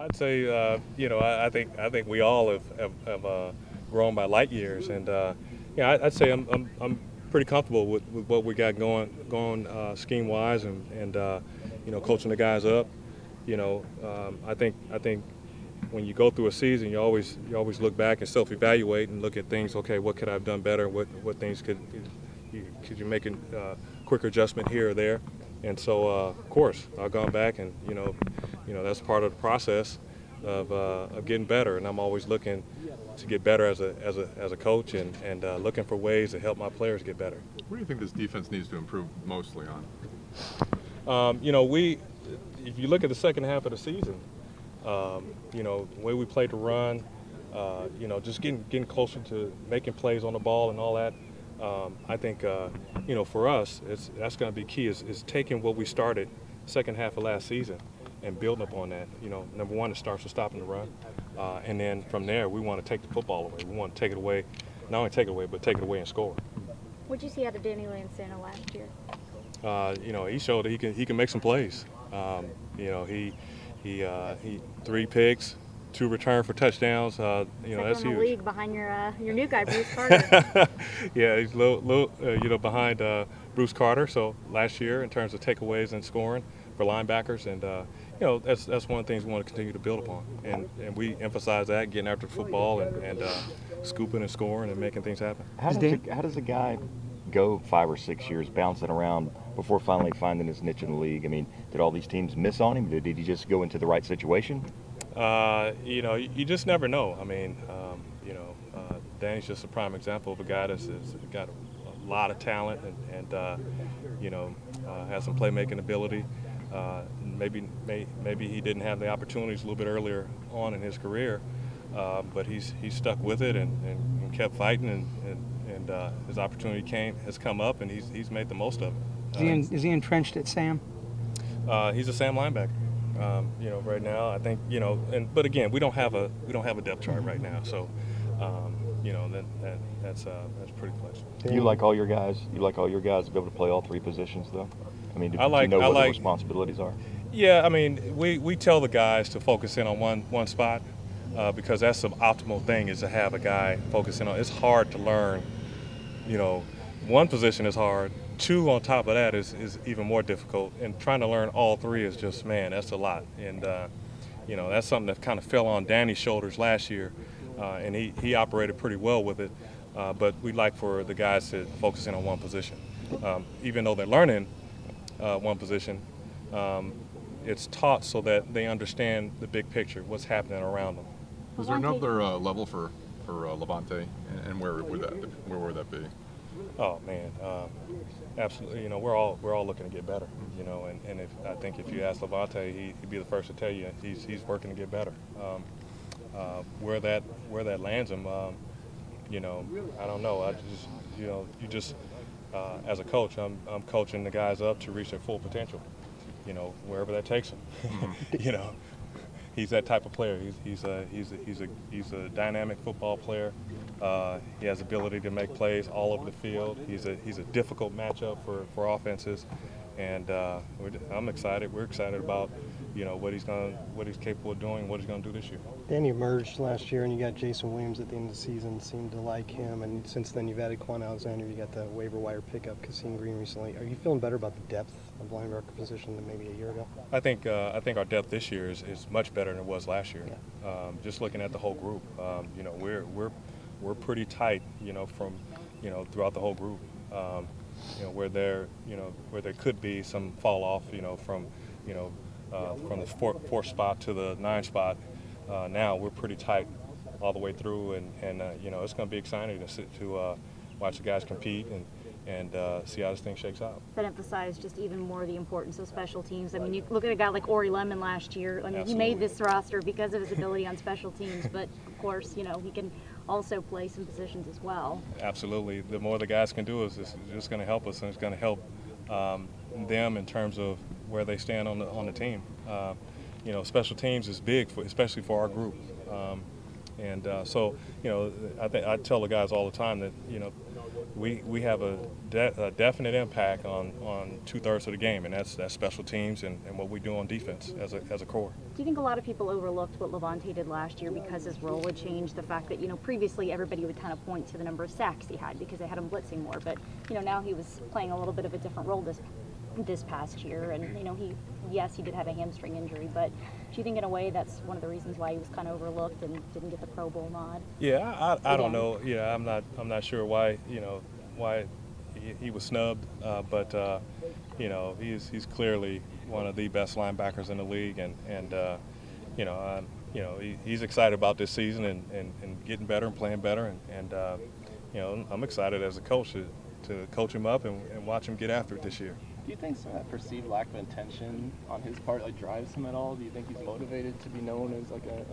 I'd say, I think we all have grown by light years, and I'd say I'm pretty comfortable with what we got going scheme wise, and coaching the guys up. I think when you go through a season, you always look back and self-evaluate and look at things. Okay, what could I have done better? What things could you make a quicker adjustment here or there? And so, of course, I've gone back, and that's part of the process of getting better. And I'm always looking to get better as a coach, and looking for ways to help my players get better. What do you think this defense needs to improve mostly on? If you look at the second half of the season, the way we played the run, just getting closer to making plays on the ball and all that. I think, for us, that's going to be key is taking what we started second half of last season and building upon that. Number one, it starts with stopping the run. And then from there, we want to take the football away. We want to take it away, not only take it away, but take it away and score. What did you see out of Danny Lansana last year? He showed that he can make some plays. He 3 picks, 2 return for touchdowns. That's in the huge. League behind your new guy, Bruce Carter. Yeah, he's little behind Bruce Carter. So last year, in terms of takeaways and scoring for linebackers, and that's one of the things we want to continue to build upon. And we emphasize that, getting after the football and scooping and scoring and making things happen. How does a guy go 5 or 6 years bouncing around before finally finding his niche in the league? I mean, did all these teams miss on him? Did he just go into the right situation? You just never know. I mean, Danny's just a prime example of a guy that's got a lot of talent and has some playmaking ability. Maybe he didn't have the opportunities a little bit earlier on in his career, but he's stuck with it and kept fighting, and his opportunity has come up, and he's made the most of it. Is he entrenched at Sam? He's a Sam linebacker. Right now, I think, but again, we don't have a depth chart right now, so that's pretty flexible. You like all your guys to be able to play all 3 positions, though? I mean, do you know what the responsibilities are? Yeah, I mean, we tell the guys to focus in on one spot because that's the optimal thing, is to have a guy focus in on. It's hard to learn. One position is hard. 2 on top of that is even more difficult, and trying to learn all 3 is just, man, that's a lot. And that's something that kind of fell on Danny's shoulders last year, and he operated pretty well with it. But we'd like for the guys to focus in on one position, even though they're learning one position. It's taught so that they understand the big picture, what's happening around them. Is there another level for Lavonte, and where would that be? Oh man, absolutely. We're all looking to get better. And I think if you ask Lavonte, he'd be the first to tell you he's working to get better. Where that lands him, I don't know. As a coach, I'm coaching the guys up to reach their full potential. Wherever that takes them. He's that type of player. He's a dynamic football player. He has ability to make plays all over the field. He's a difficult matchup for offenses, and I'm excited. We're excited about what he's capable of doing, what he's going to do this year. Danny emerged last year, and you got Jason Williams at the end of the season. Seemed to like him, and since then you've added Quan Alexander. You got the waiver wire pickup, Cassine Green recently. Are you feeling better about the depth of linebacker position than maybe a year ago? I think our depth this year is much better than it was last year. Yeah. Just looking at the whole group, we're pretty tight. From throughout the whole group. Where there could be some fall off. From the 4th spot to the 9th spot. Now we're pretty tight all the way through, and it's going to be exciting to watch the guys compete and see how this thing shakes out. That emphasized just even more the importance of special teams. I mean, you look at a guy like Ori Lemon last year. I mean, Absolutely. He made this roster because of his ability on special teams, but of course, he can also play some positions as well. Absolutely. The more the guys can do is just going to help us, and it's going to help them in terms of where they stand on the team. Special teams is big, especially for our group. So I tell the guys all the time that we have a definite impact on 2/3 of the game, and that's special teams and what we do on defense as a core. Do you think a lot of people overlooked what Lavonte did last year because his role would change? The fact that, you know, previously everybody would kind of point to the number of sacks he had because they had him blitzing more, but, you know, now he was playing a little bit of a different role this past year, and, you know, he did have a hamstring injury, but do you think in a way that's one of the reasons why he was kind of overlooked and didn't get the Pro Bowl nod? Yeah, I don't know. Yeah, I'm not sure why he was snubbed, but you know, he's clearly one of the best linebackers in the league, and he's excited about this season and getting better and playing better, and you know, I'm excited as a coach to coach him up and watch him get after it this year. Do you think some of that perceived lack of intention on his part drives him at all? Do you think he's motivated to be known as like a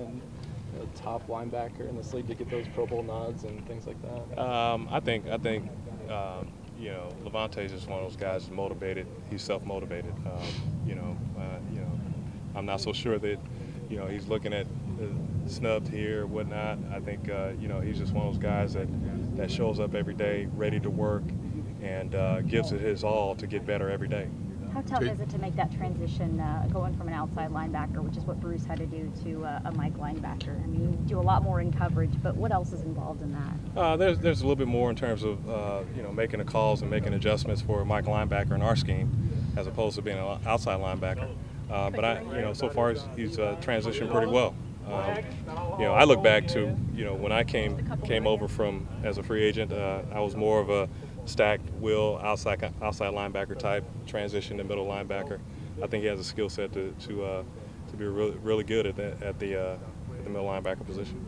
top linebacker in this league to get those Pro Bowl nods and things like that? I think you know, Lavonte is just one of those guys who's motivated. He's self-motivated. I'm not so sure that he's looking at snubbed here or whatnot. I think he's just one of those guys that shows up every day ready to work and gives it his all to get better every day. How tough is it to make that transition going from an outside linebacker, which is what Bruce had to do, to a Mike linebacker? I mean, you do a lot more in coverage, but what else is involved in that? There's a little bit more in terms of making the calls and making adjustments for a Mike linebacker in our scheme, as opposed to being an outside linebacker. But so far he's transitioned pretty well. I look back to when I came over from as a free agent, I was more of a stacked will outside linebacker type, transition to middle linebacker. I think he has a skill set to be really good at the middle linebacker position.